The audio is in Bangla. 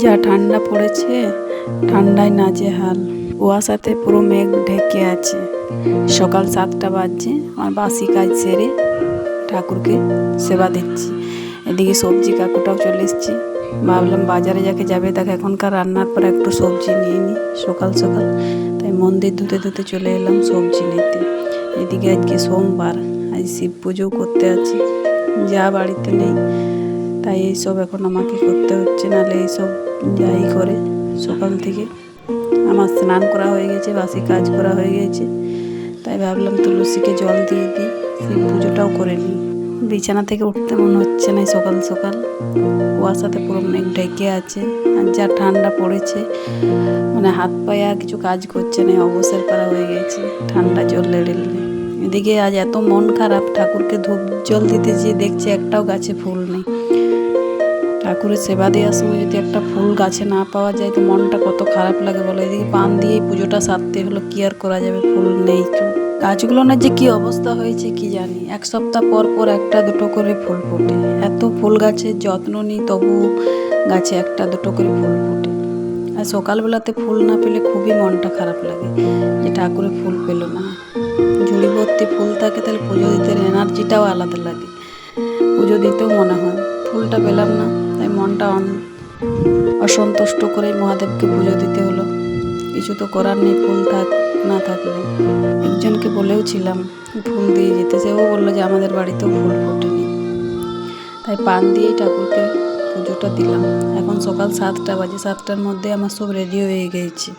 যা ঠান্ডা পড়েছে, ঠান্ডায় নাজেহাল। কুয়াশাতে পুরো মেঘ ঢেকে আছে। সকাল 7টা বাজছে, আমার বাসি কাজ সেরে ঠাকুরকে সেবা দিচ্ছি। এদিকে সবজি কাকুটাও চলে এসেছি। ভাবলাম বাজারে যাকে যাবে তাকে এখনকার রান্নার পর একটু সবজি নিয়ে নিই সকাল সকাল। তাই মন্দির ধুতে ধুতে চলে এলাম সবজি নিতে। এদিকে আজকে সোমবার, আজ শিব পুজোও করতে আছি, যা বাড়িতে নেই, তাই এইসব এখন আমাকে করতে হচ্ছে। নাহলে এইসব যাই করে সকাল থেকে। আমার স্নান করা হয়ে গেছে, বাসি কাজ করা হয়ে গেছে, তাই ভাবলাম তুলসীকে জল দিয়ে দিই, শিব পুজোটাও করে নিই। বিছানা থেকে উঠতে মনে হচ্ছে না সকাল সকাল। কুয়াশাতে পুরো মেঘ ঢেকে আছে, আর যা ঠান্ডা পড়েছে, মানে হাত পায়ে আর কিছু কাজ করছে না, অবসর করা হয়ে গেছে ঠান্ডা জল লেড়ে। এদিকে আজ এত মন খারাপ, ঠাকুরকে ধূপ জল দিতে যেয়ে দেখছি একটাও গাছে ফুল নেই। ঠাকুরের সেবা দেওয়ার সময় যদি একটা ফুল গাছে না পাওয়া যায় তো মনটা কত খারাপ লাগে বলো। এদিকে পান দিয়েই পুজোটা সারতে হলো, কি আর করা যাবে, ফুল নেই তো। গাছগুলো না যে কি অবস্থা হয়েছে কি জানি, 1 সপ্তাহ পর পর একটা দুটো করে ফুল ফোটে। এত ফুল গাছের যত্ন নিই তবু গাছে একটা দুটো করে ফুল ফোটে। আর সকালবেলাতে ফুল না পেলে খুবই মনটা খারাপ লাগে যে ঠাকুরে ফুল পেল না। ঝুড়ি ভর্তি ফুল থাকে তাহলে পুজো দিতে এনার্জিটাও আলাদা লাগে, পুজো দিতেও মনে হয়। ফুলটা পেলাম না, তাই মনটা অসন্তুষ্ট করে মহাদেবকে পুজো দিতে হলো। কিছু তো করার নেই, ফুল থাক না থাকলে। একজনকে বলেও ছিলাম ফুল দিয়ে যেতে, সেও বললো যে আমাদের বাড়িতেও ফুল ফোটেনি। তাই পান দিয়েই ঠাকুরকে পুজোটা দিলাম। এখন সকাল 7টা বাজে, 7টার মধ্যে আমার সব রেডি হয়ে গেছে।